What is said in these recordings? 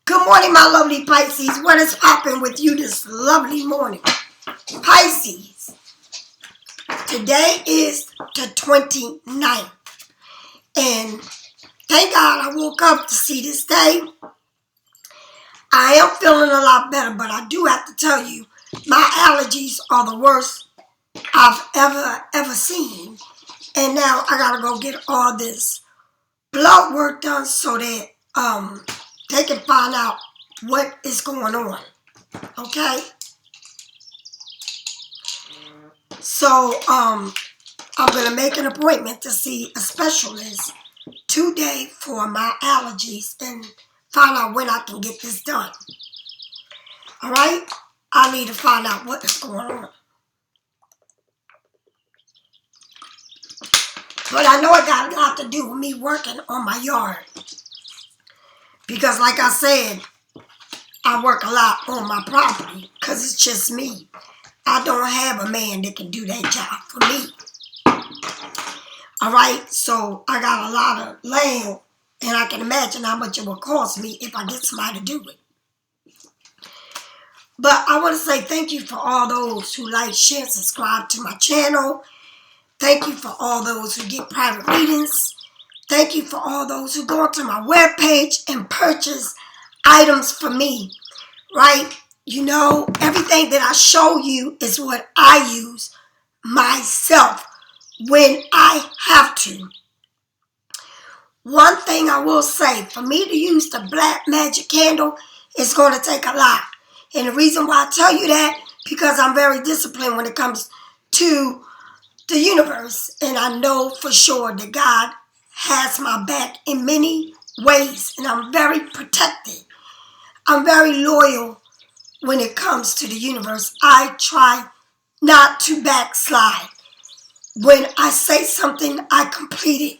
Good morning, my lovely Pisces. What is popping with you this lovely morning? Pisces, today is the 29th. And thank God I woke up to see this day. I am feeling a lot better, but I do have to tell you, my allergies are the worst I've ever seen. And now I gotta go get all this blood work done so that they can find out what is going on. Okay? So I'm gonna make an appointment to see a specialist today for my allergies and find out when I can get this done. Alright? I need to find out what is going on. But I know it got a lot to do with me working on my yard. Because like I said, I work a lot on my property because it's just me. I don't have a man that can do that job for me. Alright, so I got a lot of land and I can imagine how much it would cost me if I get somebody to do it. But I want to say thank you for all those who like, share, subscribe to my channel. Thank you for all those who get private readings. Thank you for all those who go onto my webpage and purchase items for me, right? You know, everything that I show you is what I use myself when I have to. One thing I will say, for me to use the black magic candle, it's going to take a lot. And the reason why I tell you that, because I'm very disciplined when it comes to the universe. And I know for sure that God has my back in many ways, and I'm very protected. I'm very loyal when it comes to the universe. I try not to backslide. When I say something, I complete it.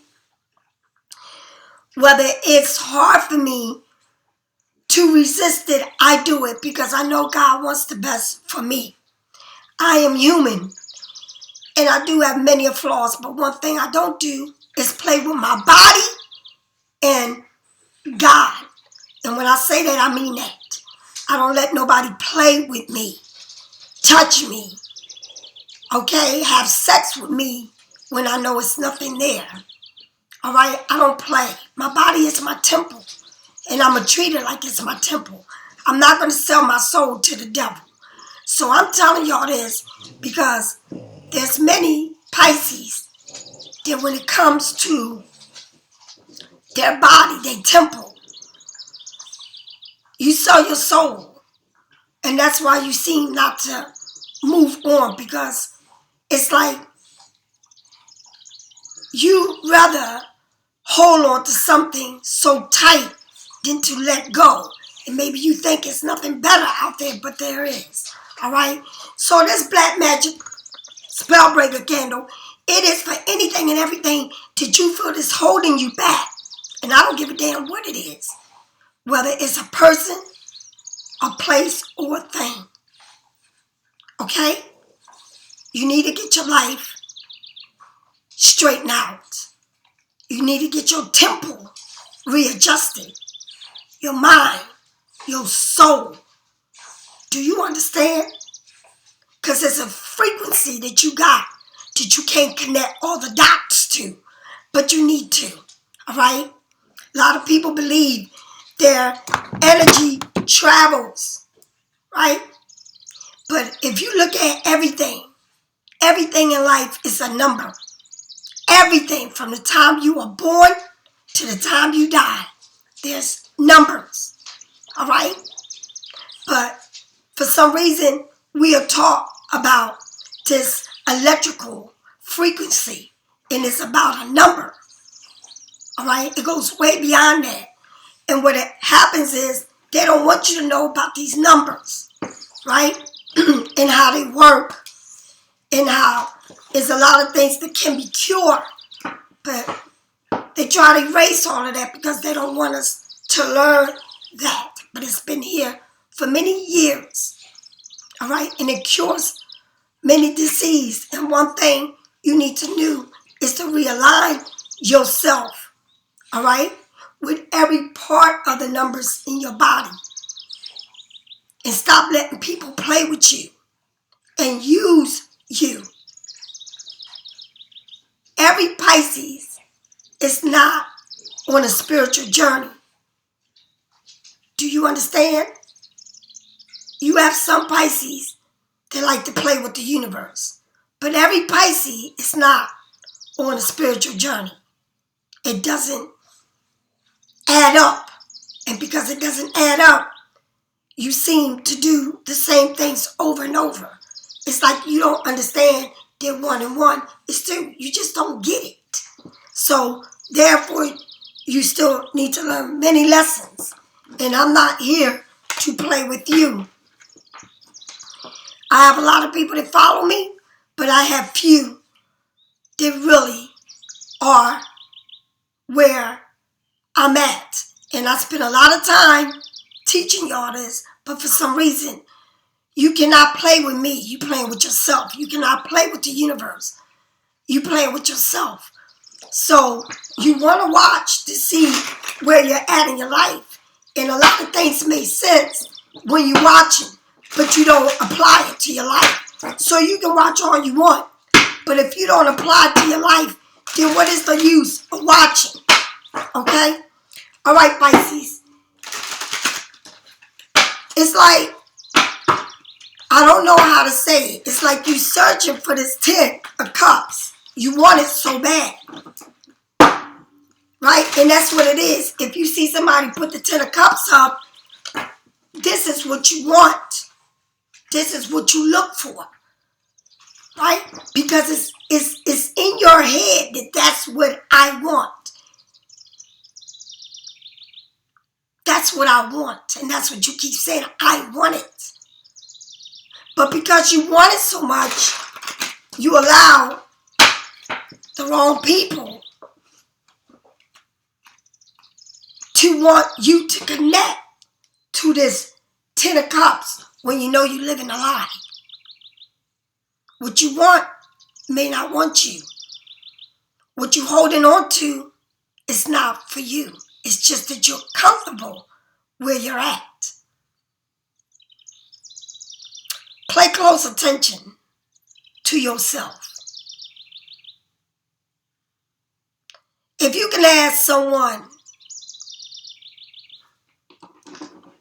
Whether it's hard for me to resist it, I do it because I know God wants the best for me. I am human, and I do have many flaws, but one thing I don't do is play with my body and God. And when I say that, I mean that. I don't let nobody play with me, touch me, okay? Have sex with me when I know it's nothing there. All right? I don't play. My body is my temple, and I'm going to treat it like it's my temple. I'm not going to sell my soul to the devil. So I'm telling y'all this because there's many Pisces that when it comes to their body, their temple, you sell your soul. And that's why you seem not to move on, because it's like you rather hold on to something so tight than to let go. And maybe you think it's nothing better out there, but there is. All right? So this black magic spellbreaker candle, it is for anything and everything that you feel is holding you back. And I don't give a damn what it is. Whether it's a person, a place, or a thing. Okay? You need to get your life straightened out. You need to get your temple readjusted. Your mind, your soul. Do you understand? Because there's a frequency that you got that you can't connect all the dots to. But you need to. All right? A lot of people believe their energy travels. Right? But if you look at everything in life is a number. Everything from the time you are born to the time you die. There's numbers. All right? But for some reason, we are taught about this electrical frequency. And it's about a number. All right? It goes way beyond that. And what it happens is they don't want you to know about these numbers. Right? And how they work. And how there's a lot of things that can be cured. But they try to erase all of that because they don't want us to learn that. But it's been here for many years. All right? And it cures many diseases. And one thing you need to do is to realign yourself. All right? with every part of the numbers in your body. And stop letting people play with you and use you. Every Pisces is not on a spiritual journey. Do you understand? You have some Pisces that like to play with the universe. But every Pisces is not on a spiritual journey. It doesn't add up. And because it doesn't add up, you seem to do the same things over and over. It's like you don't understand that 1 and 1 is 2. You just don't get it. So, therefore, you still need to learn many lessons. And I'm not here to play with you. I have a lot of people that follow me, but I have few that really are where I'm at. And I spend a lot of time teaching y'all this, but for some reason, you cannot play with me. You playing with yourself. You cannot play with the universe. You playing with yourself. So you want to watch to see where you're at in your life. And a lot of things make sense when you're watching, but you don't apply it to your life. So you can watch all you want, but if you don't apply it to your life, then what is the use of watching? Okay? All right, Pisces. It's like, I don't know how to say it. It's like you searching for this 10 of cups. You want it so bad. Right? And that's what it is. If you see somebody put the 10 of cups up, this is what you want. This is what you look for. Right? Because it's in your head that that's what I want. That's what I want. And that's what you keep saying. I want it. But because you want it so much, you allow the wrong people to want you to connect to this 10 of cups when you know you live in a lie. What you want may not want you. What you're holding on to is not for you. It's just that you're comfortable where you're at. Pay close attention to yourself. If you can ask someone,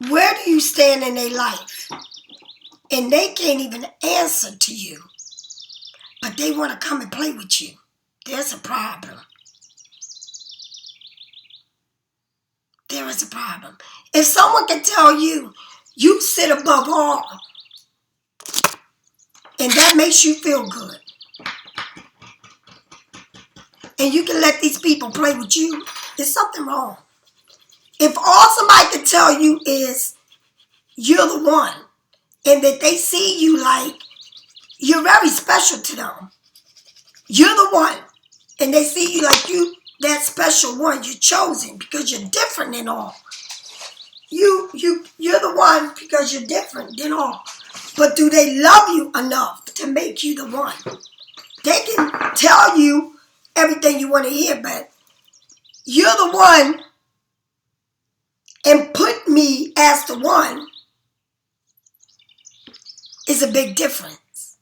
where do you stand in their life? And they can't even answer to you, but they want to come and play with you. There's a problem. There is a problem. If someone can tell you, you sit above all, and that makes you feel good, and you can let these people play with you, there's something wrong. If all somebody can tell you is you're the one, and that they see you like you're very special to them, you're the one, and they see you like you that special one, you're chosen because you're different than all. You're the one because you're different than all. But do they love you enough to make you the one? They can tell you everything you want to hear, but you're the one and put me as the one is a big difference.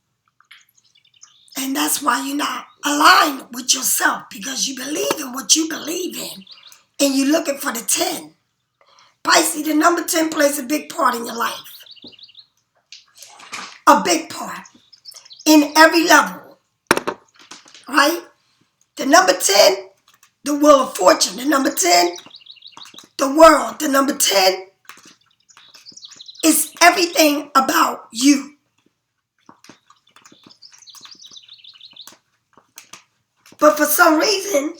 And that's why you're not aligned with yourself, because you believe in what you believe in and you're looking for the 10. Pisces, the number 10 plays a big part in your life. A big part. In every level. Right? The number 10, the wheel of fortune. The number 10, the world. The number 10 is everything about you. But for some reason,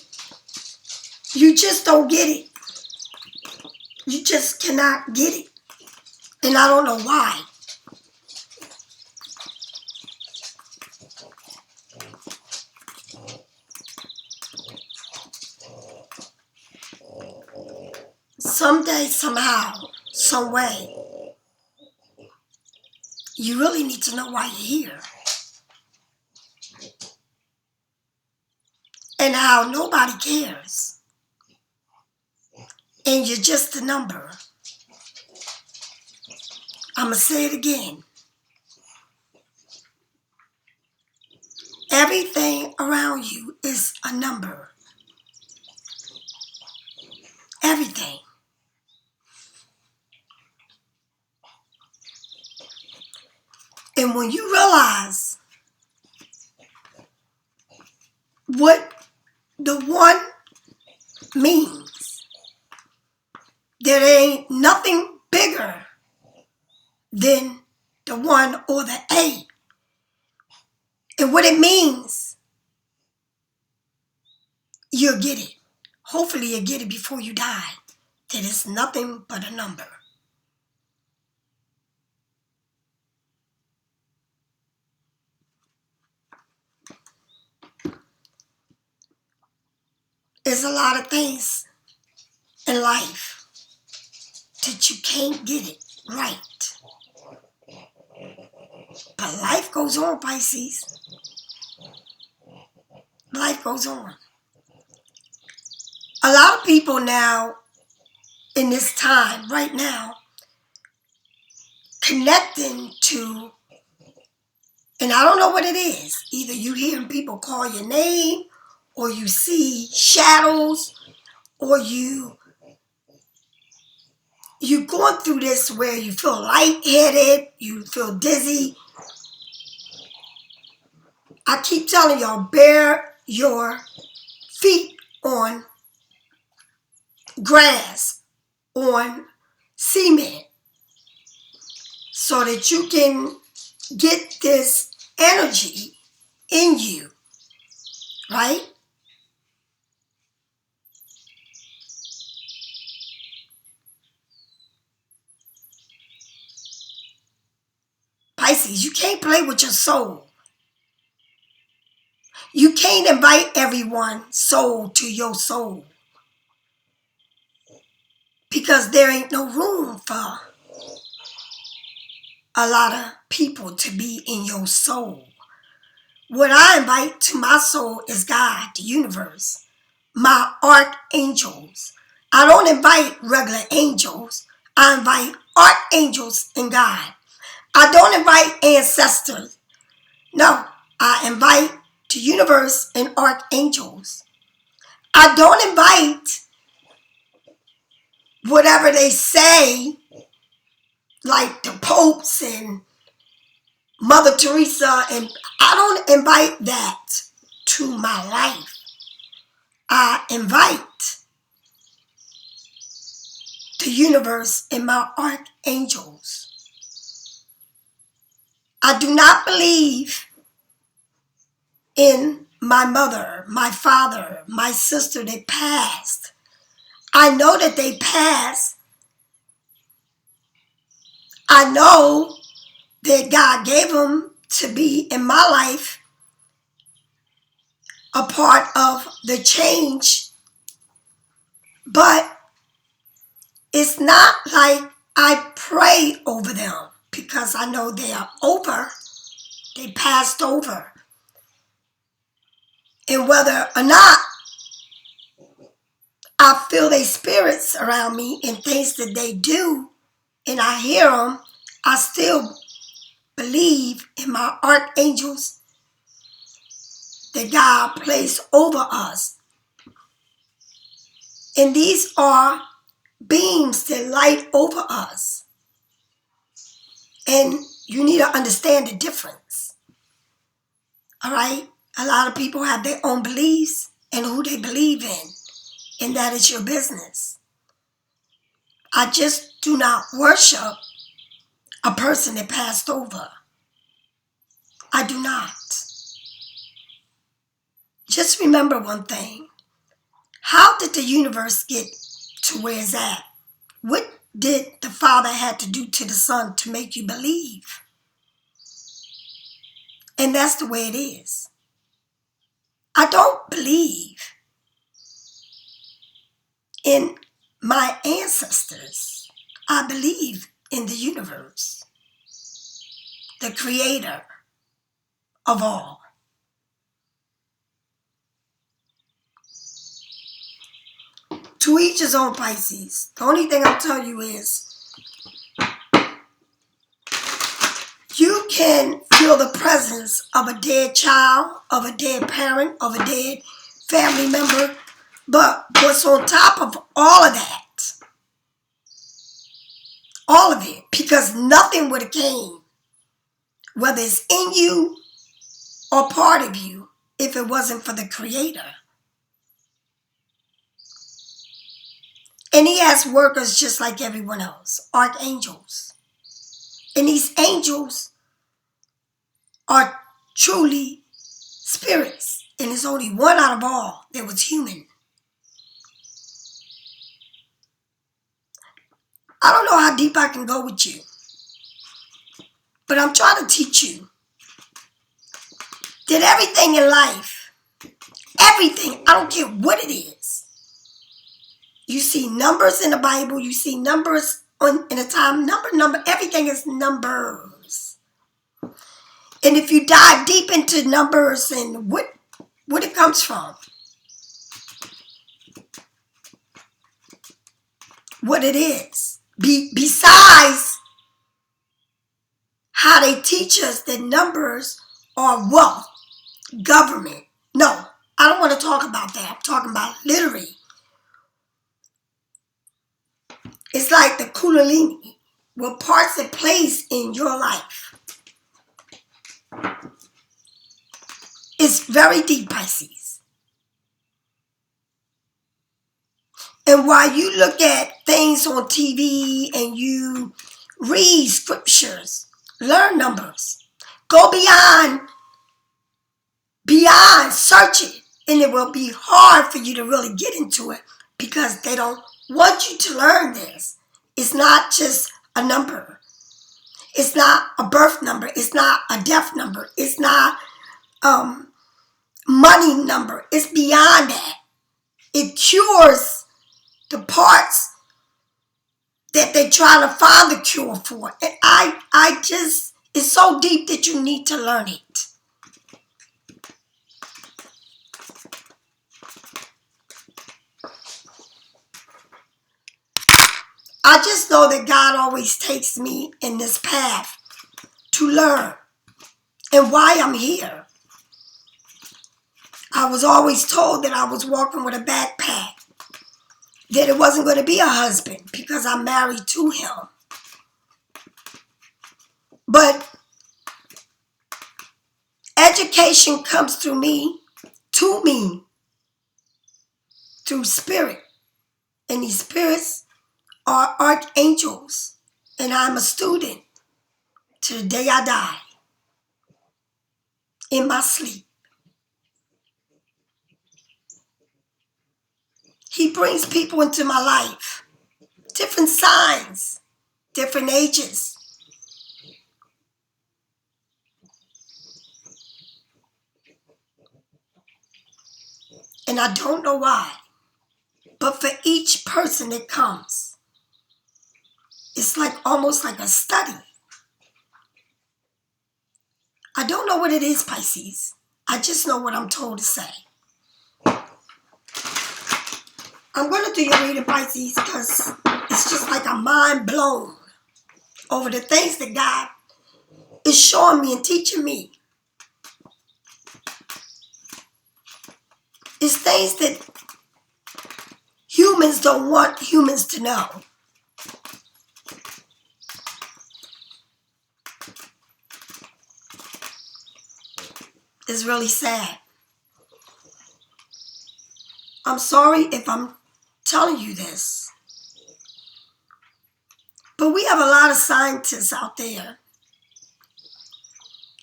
you just don't get it. You just cannot get it. And I don't know why. Someday, somehow, some way, you really need to know why you're here. And how nobody cares. and you're just a number. I'm going to say it again. Everything around you is a number. Everything. And when you realize what the one means, there ain't nothing bigger than the one or the A. And what it means, you'll get it. Hopefully you'll get it before you die. That it's nothing but a number. There's a lot of things in life that you can't get it right. But life goes on, Pisces. Life goes on. A lot of people now, in this time, right now, connecting to, and I don't know what it is. Either you hearing people call your name, or you see shadows, or you going through this where you feel lightheaded, you feel dizzy. I keep telling y'all, bear your feet on grass, on cement, so that you can get this energy in you, right? Pisces, you can't play with your soul. You can't invite everyone's soul to your soul, because there ain't no room for a lot of people to be in your soul. What I invite to my soul is God, the universe, my archangels. I don't invite regular angels. I invite archangels and God. I don't invite ancestors. No, I invite the universe and archangels. I don't invite whatever they say, like the popes and Mother Teresa, and I don't invite that to my life. I invite the universe and my archangels. I do not believe in my mother, my father, my sister that passed. I know that they passed. I know that God gave them to be in my life a part of the change, but it's not like I pray over them, because I know they are over. They passed over. And whether or not I feel their spirits around me and things that they do, and I hear them, I still believe in my archangels that God placed over us. And these are beams that light over us. And you need to understand the difference. All right? A lot of people have their own beliefs and who they believe in. And that is your business. I just do not worship a person that passed over. I do not. Just remember one thing. How did the universe get to where it's at? What did the Father have to do to the Son to make you believe? And that's the way it is. I don't believe in my ancestors. I believe in the universe, the creator of all. To each his own, Pisces. The only thing I'll tell you is you can feel the presence of a dead child, of a dead parent, of a dead family member. But what's on top of all of that, all of it, because nothing would have came, whether it's in you or part of you, if it wasn't for the Creator. And he has workers just like everyone else, archangels. And these angels are truly spirits. And there's only one out of all that was human. I don't know how deep I can go with you, but I'm trying to teach you that everything in life, everything, I don't care what it is. You see numbers in the Bible, you see numbers in a time, number, everything is numbers. And if you dive deep into numbers and what it comes from, what it is, besides how they teach us that numbers are wealth, government. No, I don't want to talk about that. I'm talking about literally. It's like the Kundalini, what parts it plays in your life. It's very deep, Pisces. And while you look at things on TV and you read scriptures, learn numbers, go beyond, search it. And it will be hard for you to really get into it because they don't want you to learn this. It's not just a number. It's not a birth number. It's not a death number. It's not money number. It's beyond that. It cures the parts that they try to find the cure for. And I just, it's so deep that you need to learn it. I just know that God always takes me in this path to learn and why I'm here. I was always told that I was walking with a backpack, that it wasn't going to be a husband because I'm married to him. But education comes through me, to me, through spirit. And these spirits are archangels. And I'm a student to the day I die, in my sleep. He brings people into my life, different signs, different ages. And I don't know why, but for each person that comes, it's like almost like a study. I don't know what it is, Pisces. I just know what I'm told to say. I'm going to do your reading, Pisces, because it's just like I'm mind blown over the things that God is showing me and teaching me. It's things that humans don't want humans to know. It's really sad. I'm sorry if I'm telling you this, but we have a lot of scientists out there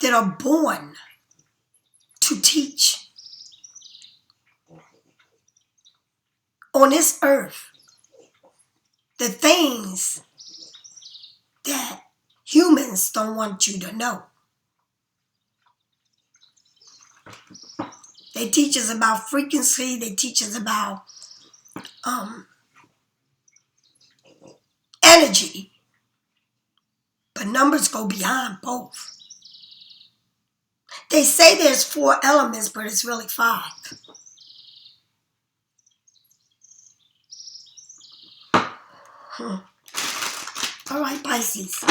that are born to teach on this earth the things that humans don't want you to know. They teach us about frequency. They teach us about energy. But numbers go beyond both. They say there's 4 elements, but it's really 5. All right, Pisces.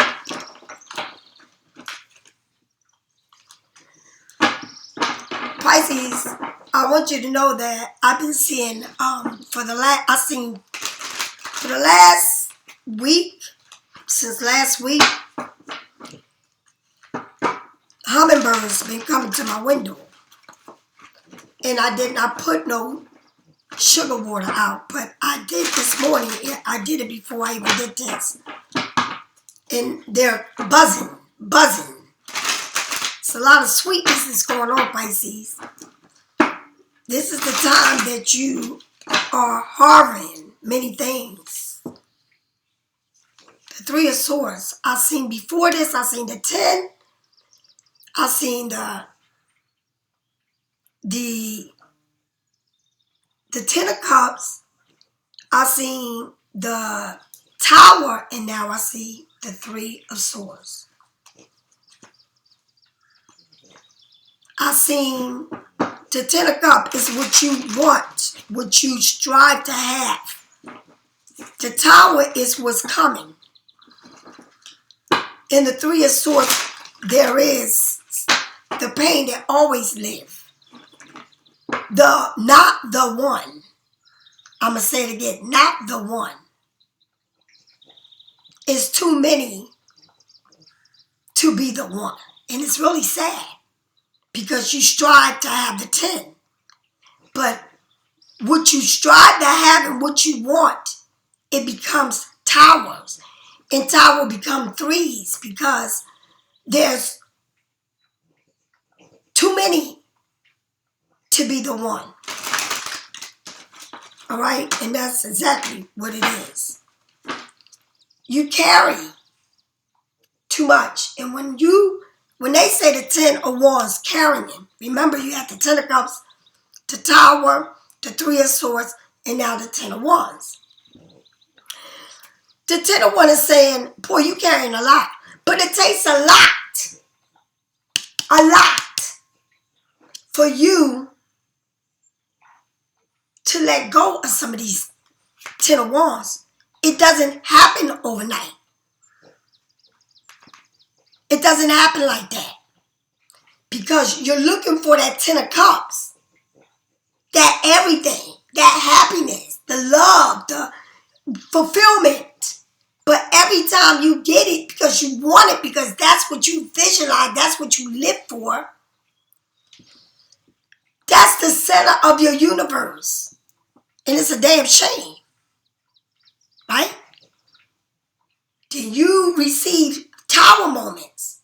Pisces, I want you to know that I've been seeing for the last week, since last week, hummingbirds been coming to my window. And I did not put no sugar water out, but I did this morning. I did it before I even did this. And they're buzzing. It's a lot of sweetness that's going on, Pisces. This is the time that you are harboring many things. The Three of Swords. I seen before this, I seen the 10. I seen the 10 of Cups. I seen the Tower, and now I see the Three of Swords. I seen the 10 of Cups is what you want, what you strive to have. The Tower is what's coming. In the Three of Swords, there is the pain that always lives. Not the one. I'm going to say it again. Not the one. It's too many to be the one. And it's really sad. Because you strive to have the 10. But what you strive to have and what you want, it becomes towers. And tower become threes because there's too many to be the one. All right? And that's exactly what it is. You carry too much. And when they say the 10 of Wands carrying, remember you have the 10 of Cups, the Tower, the Three of Swords, and now the 10 of Wands. The 10 of Wands is saying, boy, you carrying a lot. But it takes a lot for you to let go of some of these 10 of Wands. It doesn't happen overnight. It doesn't happen like that. Because you're looking for that 10 of Cups. That everything. That happiness. The love. The fulfillment. But every time you get it because you want it, because that's what you visualize, that's what you live for, that's the center of your universe. And it's a damn shame. Right? Then you receive tower moments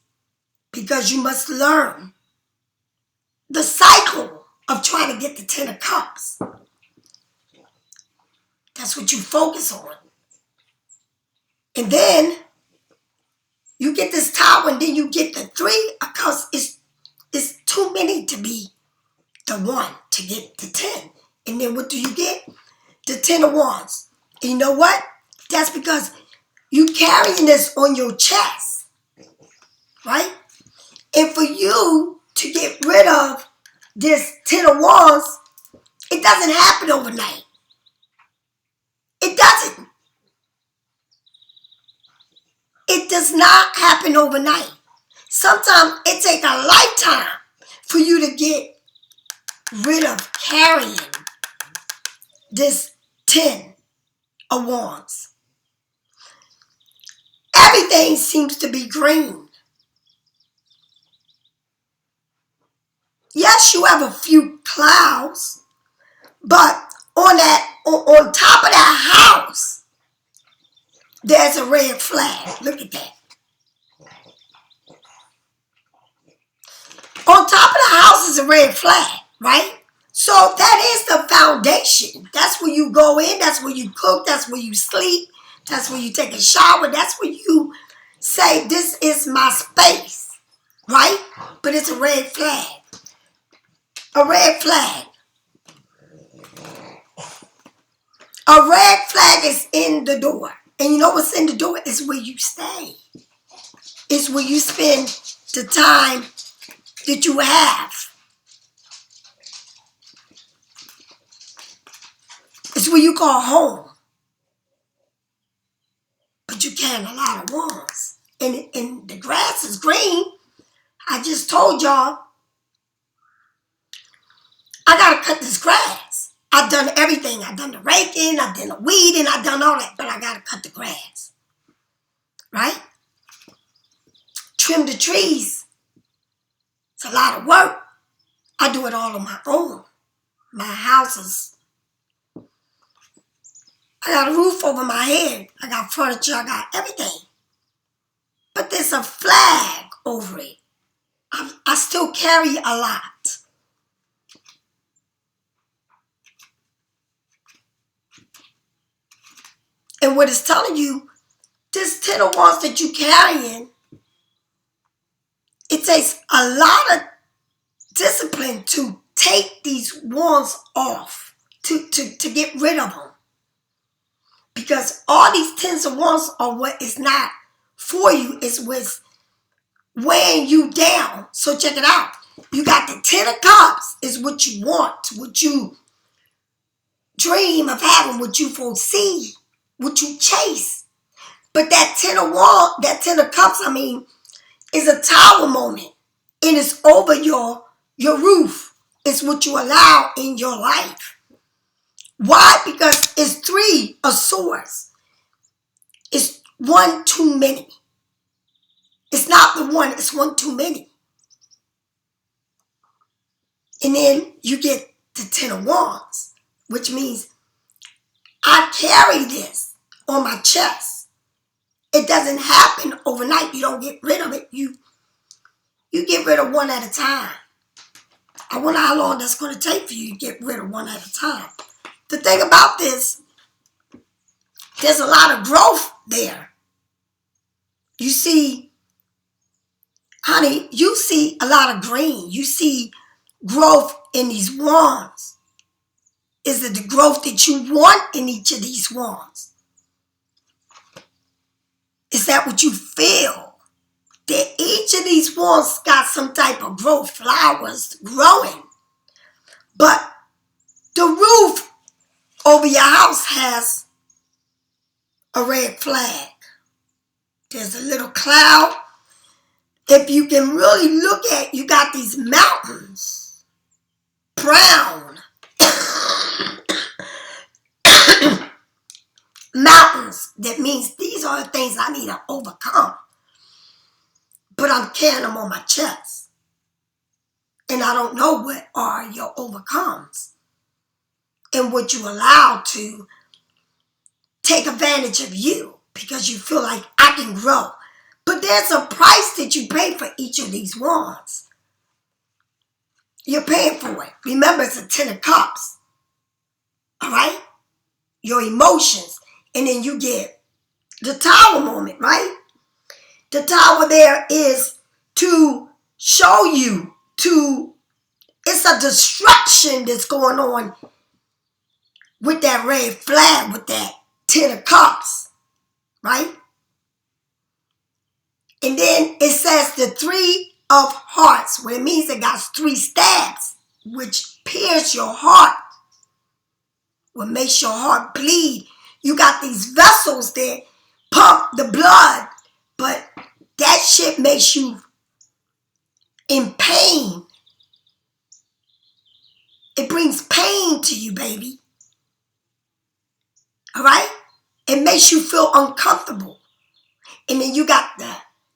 because you must learn the cycle of trying to get the 10 of Cups. That's what you focus on. And then you get this tower and then you get the 3 of Cups. It's too many to be the one to get the 10. And then what do you get? The 10 of Wands. And you know what? That's because you carrying this on your chest. Right? And for you to get rid of this 10 of Wands, it doesn't happen overnight. It doesn't. It does not happen overnight. Sometimes it takes a lifetime for you to get rid of carrying this 10 of Wands. Everything seems to be green. Yes, you have a few clouds, but on top of that house, there's a red flag. Look at that. On top of the house is a red flag, right? So that is the foundation. That's where you go in. That's where you cook. That's where you sleep. That's where you take a shower. That's where you say, this is my space, right? But it's a red flag. A red flag. A red flag is in the door. And you know what's in the door? It's where you stay. It's where you spend the time that you have. It's where you call home. but you carrying a lot of wands. And the grass is green. I just told y'all, I gotta cut this grass. I've done everything. I've done the raking, I've done the weeding, I've done all that, but I gotta cut the grass. Right? Trim the trees. It's a lot of work. I do it all on my own. My house is, I got a roof over my head. I got furniture, I got everything. But there's a flag over it. I still carry a lot. And what it's telling you, this 10 of Wands that you're carrying, it takes a lot of discipline to take these wands off, to get rid of them. Because all these 10s of Wands are what is not for you, is what's weighing you down. So check it out. You got the 10 of Cups is what you want, what you dream of having, what you foresee, what you chase. But that 10 of Wands, that 10 of Cups, is a tower moment. And it's over your roof. It's what you allow in your life. Why? Because it's 3 of Swords. It's one too many. It's not the one, it's one too many. And then you get the 10 of Wands, which means I carry this on my chest. It doesn't happen overnight. You don't get rid of it. You get rid of one at a time. I wonder how long that's going to take for you to get rid of one at a time. The thing about this, there's a lot of growth there. You see, honey, you see a lot of green. You see growth in these wands. Is it the growth that you want in each of these wands? Is that what you feel? That each of these wands got some type of growth, flowers growing. But the roof over your house has a red flag. There's a little cloud. If you can really look at, you got these mountains. Brown. Mountains. That means these are the things I need to overcome. But I'm carrying them on my chest. And I don't know what are your overcomes. And what you allow to take advantage of you. Because you feel like I can grow. But there's a price that you pay for each of these wands. You're paying for it. Remember, it's a 10 of Cups. All right? Your emotions. And then you get the Tower moment, right? The Tower there is to show you, it's a destruction that's going on with that red flag, with that 10 of Cups, right? And then it says the 3 of Hearts, where it means it got 3 stabs, which pierce your heart, what makes your heart bleed. You got these vessels that pump the blood, but that shit makes you in pain. It brings pain to you, baby. All right? It makes you feel uncomfortable. And then you got the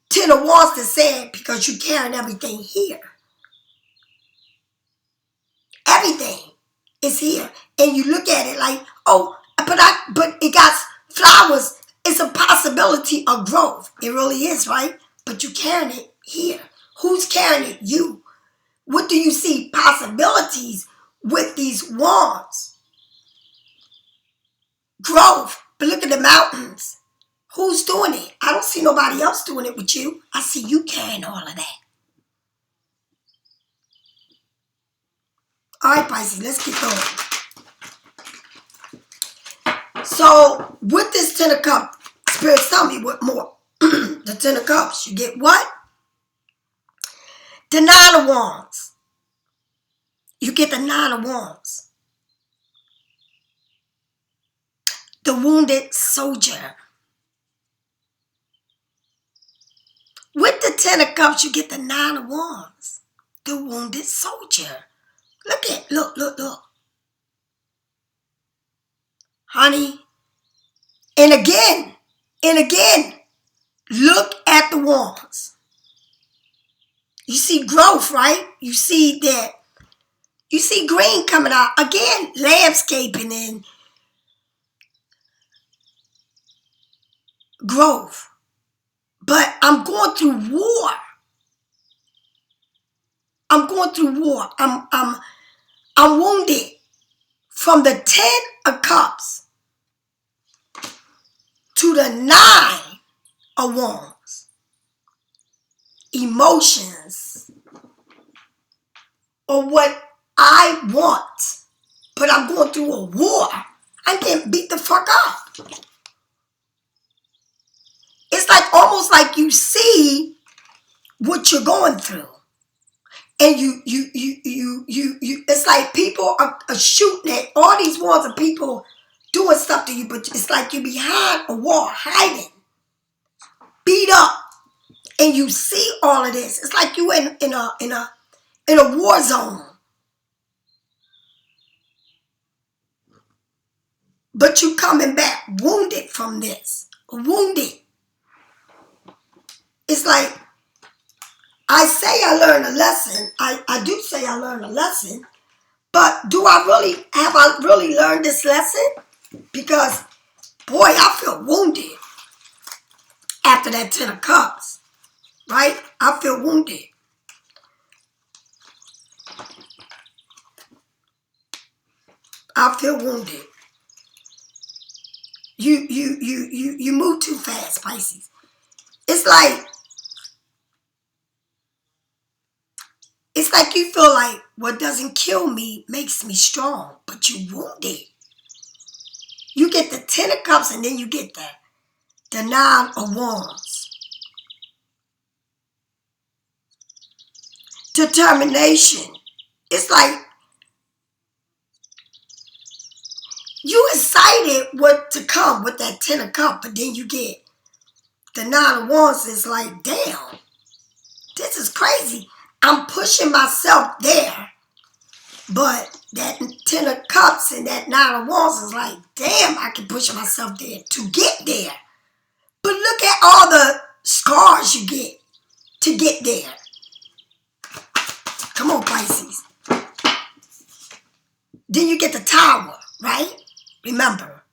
10 of Wands that said, because you're carrying everything here. Everything is here. And you look at it like, oh, but it got flowers. It's a possibility of growth. It really is, right? But you're carrying it here. Who's carrying it? You. What do you see? Possibilities with these wands. Growth. But look at the mountains. Who's doing it? I don't see nobody else doing it with you. I see you carrying all of that. All right, Pisces, let's keep going. So, with this 10 of Cups, Spirit, tell me what more. The 10 of Cups, you get what? The 9 of Wands. You get the 9 of Wands. The wounded soldier. Ten of Cups, you get the Nine of Wands. The wounded soldier. Look. Honey. And again, look at the wands. You see growth, right? You see that. You see green coming out. Again, landscaping and growth. But I'm going through war. I'm wounded from the 10 of Cups to the 9 of Wands. Emotions or what I want, but I'm going through a war. I'm getting beat the fuck up. It's like almost like you see what you're going through. And you it's like people are shooting at all these wars of people doing stuff to you, but it's like you're behind a wall, hiding, beat up, and you see all of this. It's like you in a war zone. But you coming back wounded from this. Wounded. It's like I say I learned a lesson. I do say I learned a lesson. But have I really learned this lesson? Because, boy, I feel wounded after that 10 of Cups. Right? I feel wounded. I feel wounded. You move too fast, Pisces. It's like you feel like what doesn't kill me makes me strong, but you wounded. You get the 10 of Cups and then you get the 9 of Wands. Determination. It's like you excited what to come with that 10 of Cups, but then you get the 9 of Wands. It's like, damn, this is crazy. I'm pushing myself there. But that 10 of Cups and that 9 of Wands is like, damn, I can push myself there to get there. But look at all the scars you get to get there. Come on, Pisces. Then you get the Tower, right? Remember,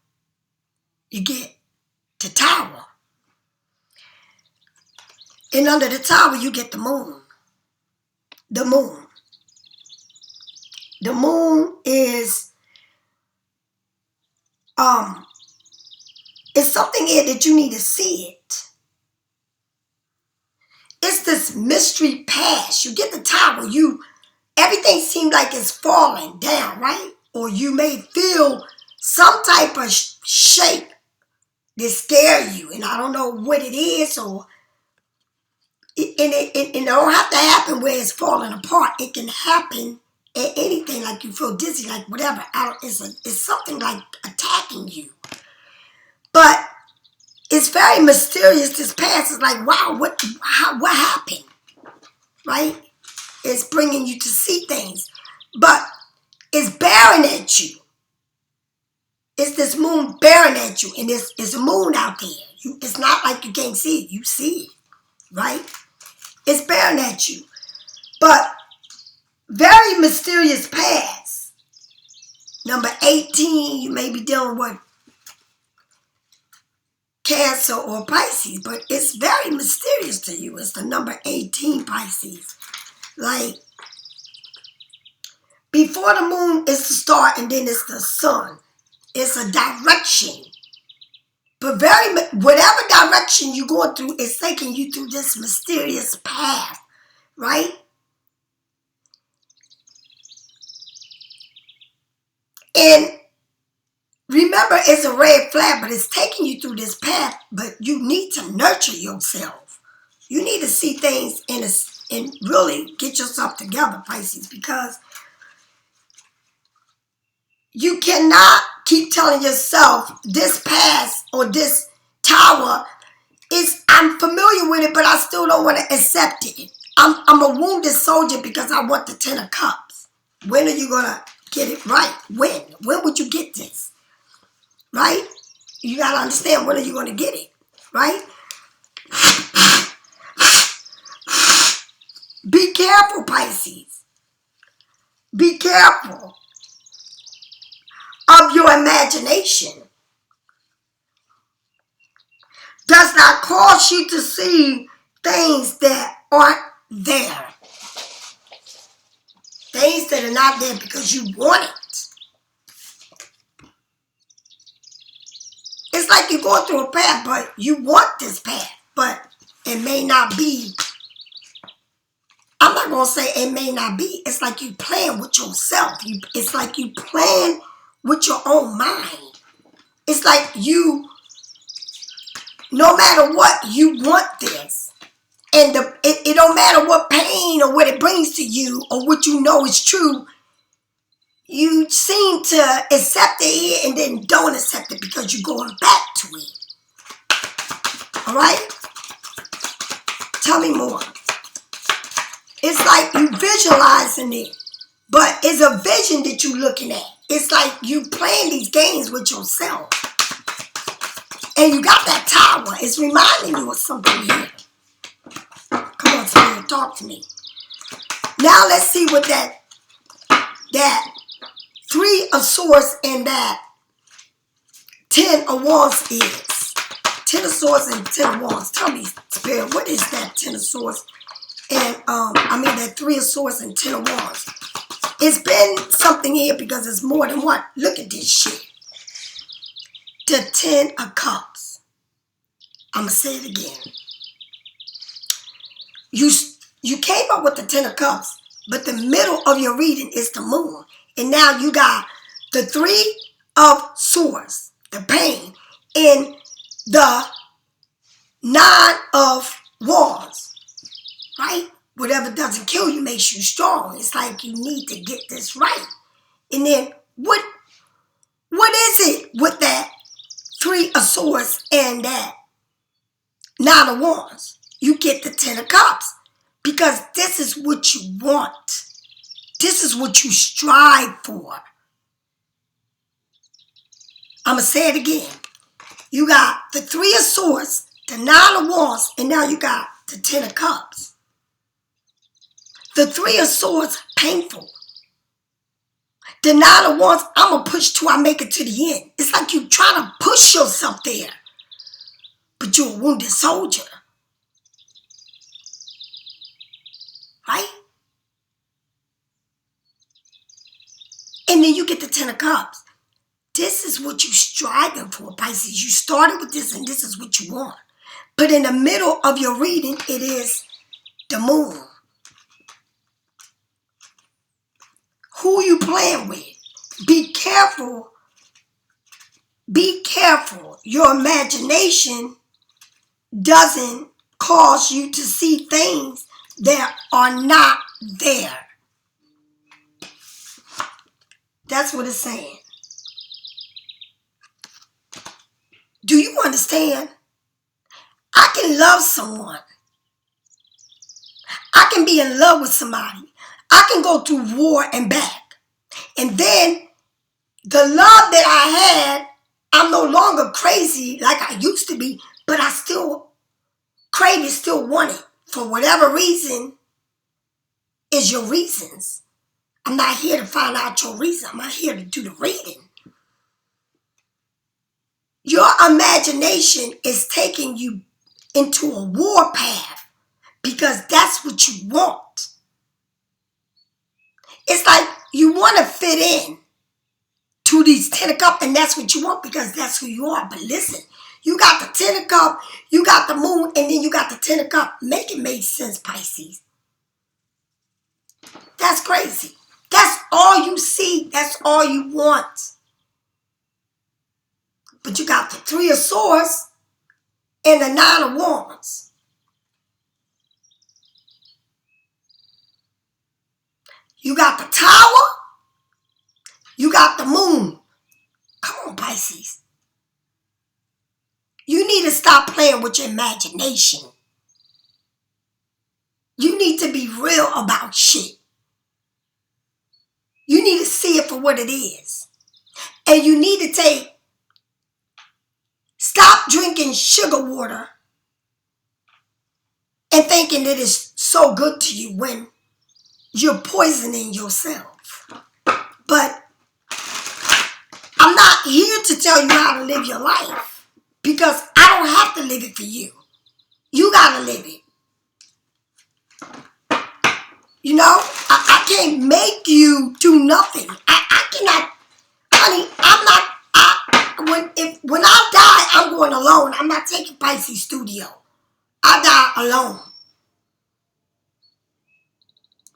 you get the Tower. And under the Tower, you get the Moon. The Moon. The Moon is it's something here that you need to see it. It's this mystery past. You get the Tower, everything seems like it's falling down, right? Or you may feel some type of shape that scare you, and I don't know what it is, or it don't have to happen where it's falling apart. It can happen at anything, like you feel dizzy, like whatever. It's something like attacking you. But it's very mysterious. This past is like, wow, what happened? Right? It's bringing you to see things. But it's bearing at you. It's this moon bearing at you. And there's a moon out there. It's not like you can't see it. You see it. Right? It's bearing at you. But very mysterious past. Number 18, you may be dealing with Cancer or Pisces, but it's very mysterious to you. It's the number 18, Pisces. Like, before the moon is the star and then it's the sun. It's a direction. But whatever direction you're going through is taking you through this mysterious path, right? And remember, it's a red flag, but it's taking you through this path, but you need to nurture yourself. You need to see things and really get yourself together, Pisces, because you cannot keep telling yourself this past or this Tower I'm familiar deal with it, but I still don't want to accept it. I'm a wounded soldier because I want the 10 of Cups. When are you going to get it right? When? When would you get this? Right? You got to understand, when are you going to get it? Right? Be careful, Pisces. Be careful of your imagination. Does not cause you to see things that aren't there. Things that are not there because you want it. It's like you're going through a path, but you want this path, but it may not be. I'm not going to say it may not be. It's like you playing with yourself. It's like you playing with your own mind. It's like you, no matter what, you want this. And it don't matter what pain or what it brings to you or what you know is true. You seem to accept it here and then don't accept it because you're going back to it. All right? Tell me more. It's like you visualizing it, but it's a vision that you're looking at. It's like you playing these games with yourself. And you got that tower. It's reminding you of something here. Come on, Spirit, talk to me. Now let's see what that 3 of Swords and that 10 of Wands is. 10 of Swords and 10 of Wands. Tell me, Spirit, what is that 10 of Swords and that 3 of Swords and 10 of Wands? It's been something here because it's more than one. Look at this shit. The 10 of Cups. I'm going to say it again. You came up with the 10 of Cups, but the middle of your reading is the Moon. And now you got the 3 of Swords, the pain, and the 9 of Wands, right? Whatever doesn't kill you makes you strong. It's like you need to get this right. And then what is it with that 3 of Swords and that 9 of Wands? You get the 10 of Cups because this is what you want. This is what you strive for. I'm going to say it again. You got the 3 of Swords, the 9 of Wands, and now you got the 10 of Cups. The 3 of Swords, painful. The 9 of Wands, I'm going to push till I make it to the end. It's like you trying to push yourself there. But you're a wounded soldier. Right? And then you get the 10 of Cups. This is what you're striving for, Pisces. You started with this and this is what you want. But in the middle of your reading, it is the Moon. Who you playing with? Be careful. Be careful. Your imagination doesn't cause you to see things that are not there. That's what it's saying. Do you understand? I can love someone. I can be in love with somebody. I can go through war and back. And then the love that I had, I'm no longer crazy like I used to be, but I still crave it, still want it. For whatever reason is your reasons. I'm not here to find out your reason. I'm not here to do the reading. Your imagination is taking you into a war path because that's what you want. It's like you want to fit in to these 10 of Cups, and that's what you want because that's who you are. But listen, you got the 10 of Cups, you got the Moon, and then you got the 10 of Cups. Make it make sense, Pisces. That's crazy. That's all you see. That's all you want. But you got the 3 of Swords and the 9 of Wands. You got the Tower. You got the Moon. Come on, Pisces. You need to stop playing with your imagination. You need to be real about shit. You need to see it for what it is. And you need to stop drinking sugar water and thinking that it's so good to you when you're poisoning yourself. But I'm not here to tell you how to live your life because I don't have to live it for you. You gotta live it. You know, I can't make you do nothing. I cannot, honey, I'm not, when I die, I'm going alone. I'm not taking Pisces Studio. I die alone.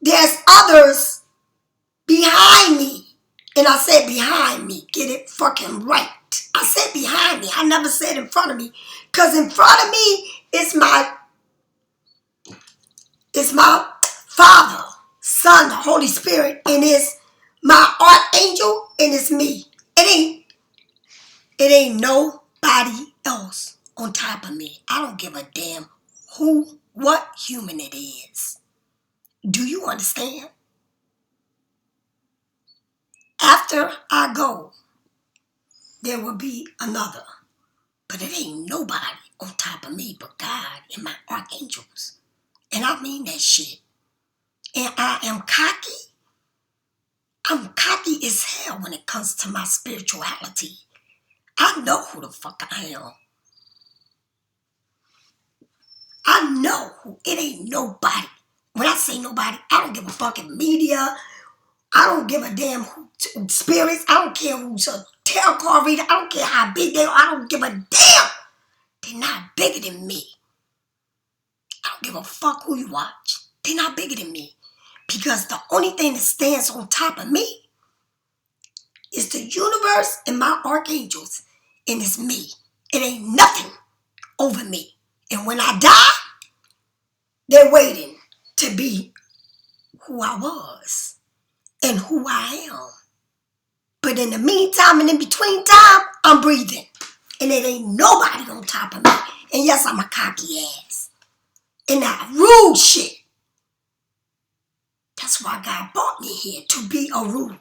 There's others behind me. And I said behind me. Get it fucking right. I said behind me. I never said in front of me. Because in front of me is my Father, Son, the Holy Spirit, and it's my archangel, and it's me. It ain't nobody else on top of me. I don't give a damn what human it is. Do you understand? After I go, there will be another. But it ain't nobody on top of me but God and my archangels. And I mean that shit. And I am cocky. I'm cocky as hell when it comes to my spirituality. I know who the fuck I am. I know who. It ain't nobody. When I say nobody, I don't give a fucking media. I don't give a damn who spirits. I don't care who's a tarot card reader. I don't care how big they are. I don't give a damn. They're not bigger than me. I don't give a fuck who you watch. They're not bigger than me. Because the only thing that stands on top of me is the universe and my archangels. And it's me. It ain't nothing over me. And when I die, they're waiting to be who I was and who I am. But in the meantime and in between time, I'm breathing. And it ain't nobody on top of me. And yes, I'm a cocky ass. And I rule shit. That's why God brought me here, to be a rule.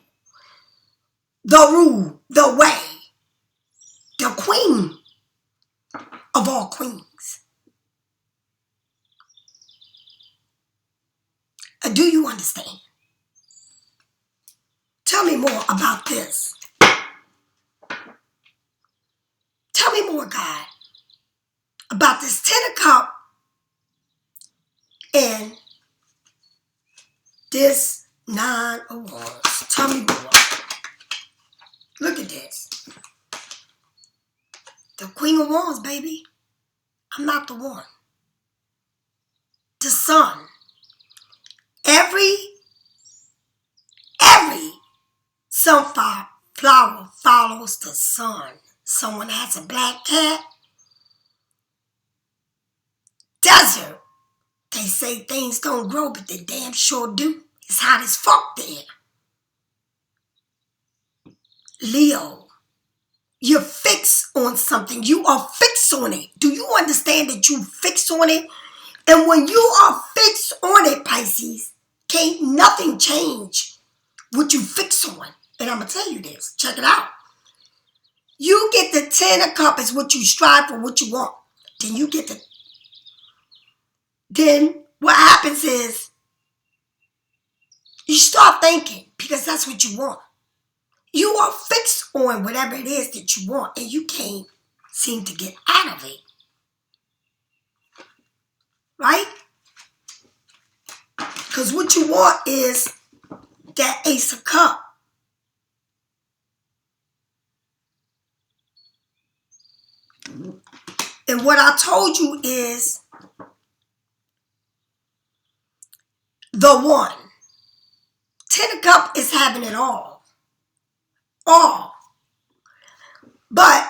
The way. The queen of all queens. Do you understand? Tell me more about this. Tell me more, God, about this 10 of Cups and this 9 of Wands. Tell me more. Look at this. The Queen of Wands, baby. I'm not the one. The Sun. Every sunflower follows the sun. Someone has a black cat. Desert. They say things don't grow, but they damn sure do. It's hot as fuck there. Leo. You're fixed on something. You are fixed on it. Do you understand that you fixed on it? And when you are fixed on it, Pisces, can't nothing change what you fix on. And I'm going to tell you this. Check it out. You get the 10 of Cups is what you strive for, what you want. Then what happens is you start thinking, because that's what you want. You are fixed on whatever it is that you want, and you can't seem to get out of it. Right? Because what you want is that Ace of Cups. And what I told you is the one. 10 of Cups is having it all. All. But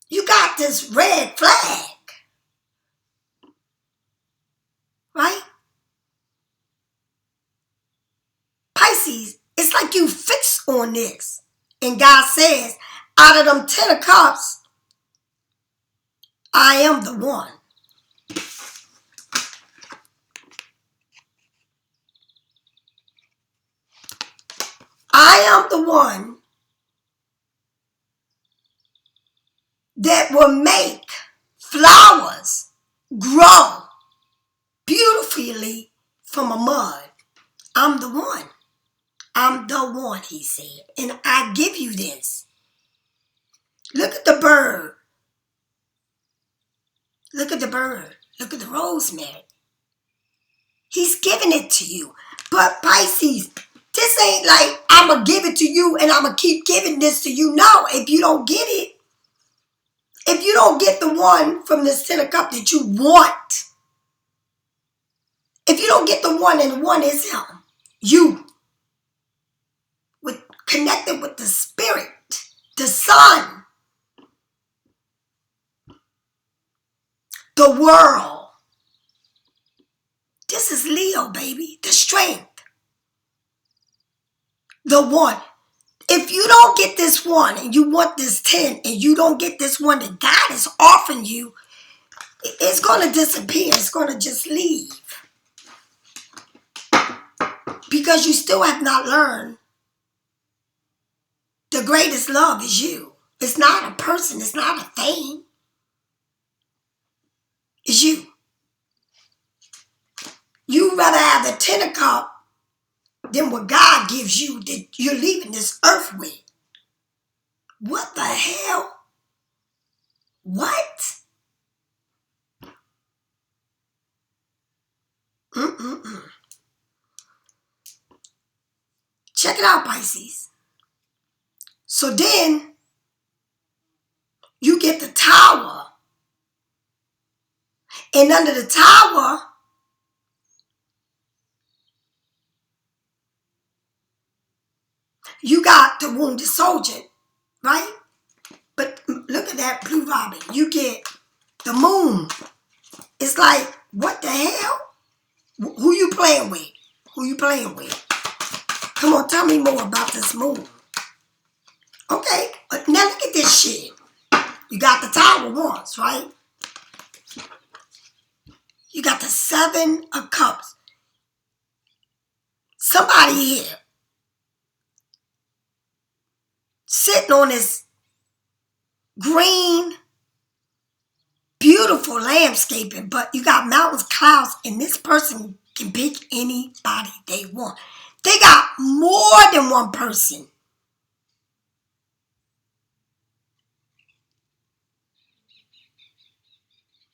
you got this red flag. Right? Pisces, it's like you fixed on this. And God says, out of them 10 of Cups, I am the one. the one that will make flowers grow beautifully from a mud. I'm the one. I'm the one, he said. And I give you this. Look at the bird. Look at the bird. Look at the rosemary. He's giving it to you. But Pisces, this ain't like I'm going to give it to you and I'm going to keep giving this to you. No, if you don't get it, if you don't get the one from the Ten of Cups that you want, if you don't get the one and the one is him, you, connected with the spirit, the sun, the world. This is Leo, baby. The strength. The one. If you don't get this one and you want this 10 and you don't get this one that God is offering you, it's going to disappear. It's going to just leave. Because you still have not learned the greatest love is you. It's not a person. It's not a thing. It's you. You'd rather have the 10 of Cups than what God gives you that you're leaving this earth with. What the hell? What? Check it out, Pisces. So then, you get the Tower. And under the Tower, you got the wounded soldier, right? But look at that blue robin. You get the moon. It's like, what the hell? Who you playing with? Who you playing with? Come on, tell me more about this moon. Okay, now look at this shit. You got the Tower once, right? You got the Seven of Cups. Somebody here sitting on this green, beautiful landscaping, but you got mountains, clouds, and this person can pick anybody they want. They got more than one person.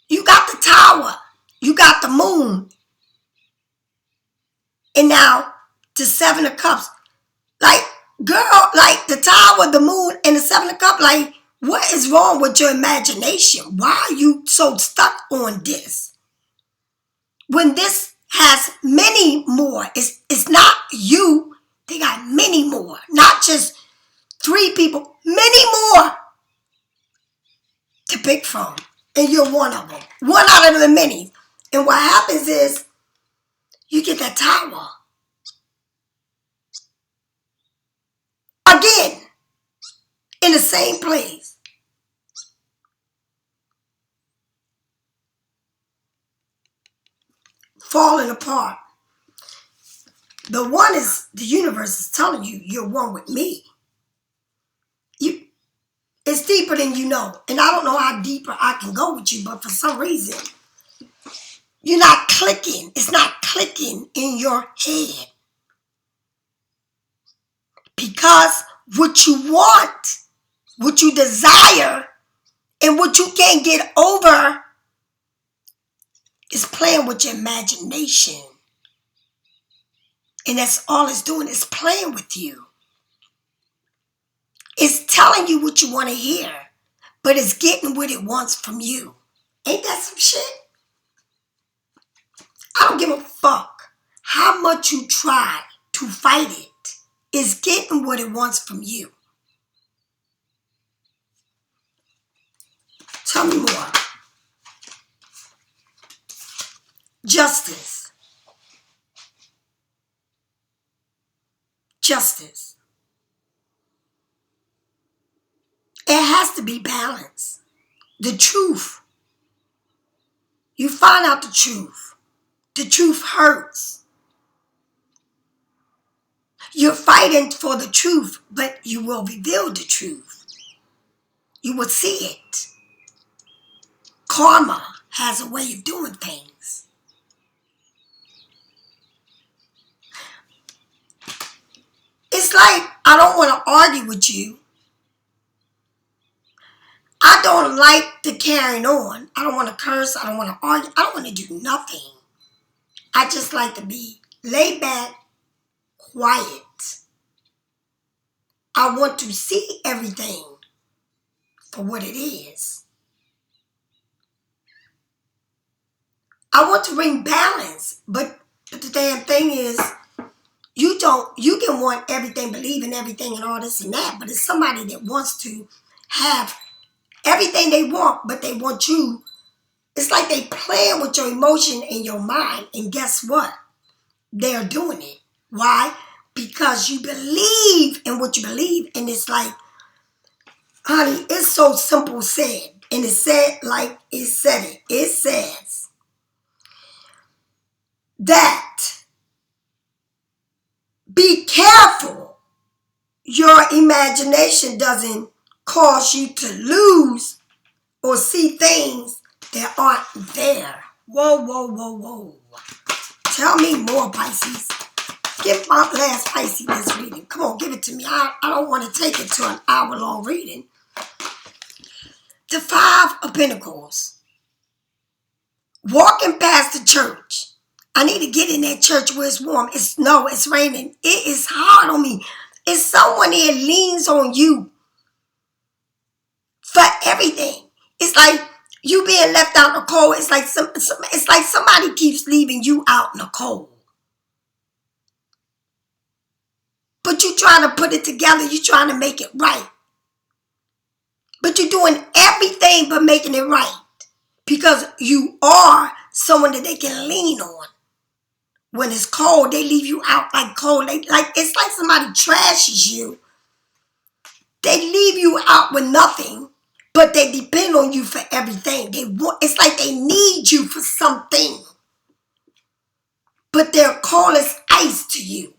You got the Tower. You got the moon. And now the Seven of Cups. Like, girl, like the Tower, the moon, and the Seven of Cups, like, what is wrong with your imagination? Why are you so stuck on this? When this has many more, it's not you. They got many more. Not just 3 people, many more to pick from. And you're one of them. One out of the many. And what happens is, you get that Tower. Again, in the same place. Falling apart. The one is, the universe is telling you, you're one with me. It's deeper than you know. And I don't know how deeper I can go with you, but for some reason, you're not clicking. It's not clicking in your head. Because what you want, what you desire, and what you can't get over is playing with your imagination. And that's all it's doing, is playing with you. It's telling you what you want to hear, but it's getting what it wants from you. Ain't that some shit? I don't give a fuck how much you try to fight it. It's getting what it wants from you. Tell me more. Justice. Justice. It has to be balanced. The truth. You find out the truth. The truth hurts. You're fighting for the truth, but you will reveal the truth. You will see it. Karma has a way of doing things. It's like, I don't want to argue with you. I don't like the carrying on. I don't want to curse. I don't want to argue. I don't want to do nothing. I just like to be laid back, quiet. I want to see everything for what it is. I want to bring balance, but the damn thing is, you can want everything, believe in everything and all this and that, but it's somebody that wants to have everything they want, but they want you. It's like they playing with your emotion and your mind, and guess what? They're doing it. Why? Because you believe in what you believe, and it's like, honey, it's so simple said, and it's said like it said it. It says that be careful your imagination doesn't cause you to lose or see things that aren't there. Whoa, whoa, whoa, whoa. Tell me more, Pisces. Give my last Pisces this reading. Come on, give it to me. I don't want to take it to an hour-long reading. The Five of Pentacles. Walking past the church. I need to get in that church where it's warm. It's raining. It is hard on me. It's someone that leans on you for everything. It's like you being left out in the cold. It's like somebody keeps leaving you out in the cold. But you're trying to put it together. You're trying to make it right. But you're doing everything but making it right. Because you are someone that they can lean on. When it's cold, they leave you out like cold. It's like somebody trashes you. They leave you out with nothing, but they depend on you for everything. It's like they need you for something. But they're cold as ice to you.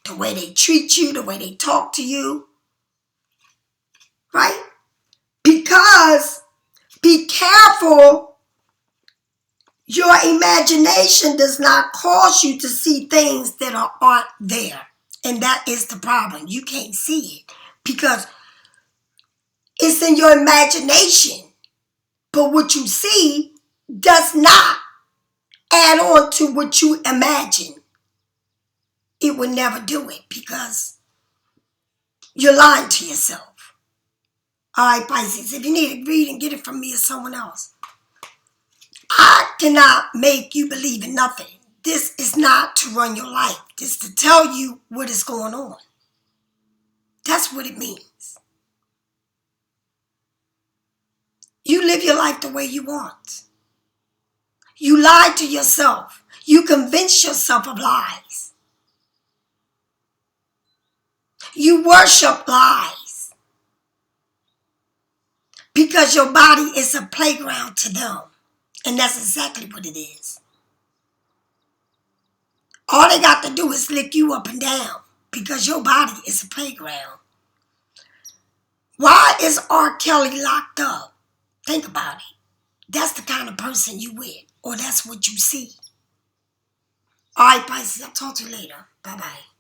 The way they treat you, the way they talk to you. Right? Because, be careful, your imagination does not cause you to see things that aren't there. And that is the problem. You can't see it because it's in your imagination. But what you see does not add on to what you imagine. It would never do it because you're lying to yourself. All right, Pisces, if you need a reading, get it from me or someone else. I cannot make you believe in nothing. This is not to run your life. This is to tell you what is going on. That's what it means. You live your life the way you want. You lie to yourself. You convince yourself of lies. You worship lies. Because your body is a playground to them. And that's exactly what it is. All they got to do is lick you up and down. Because your body is a playground. Why is R. Kelly locked up? Think about it. That's the kind of person you with. Or that's what you see. All right, Pisces, I'll talk to you later. Bye-bye.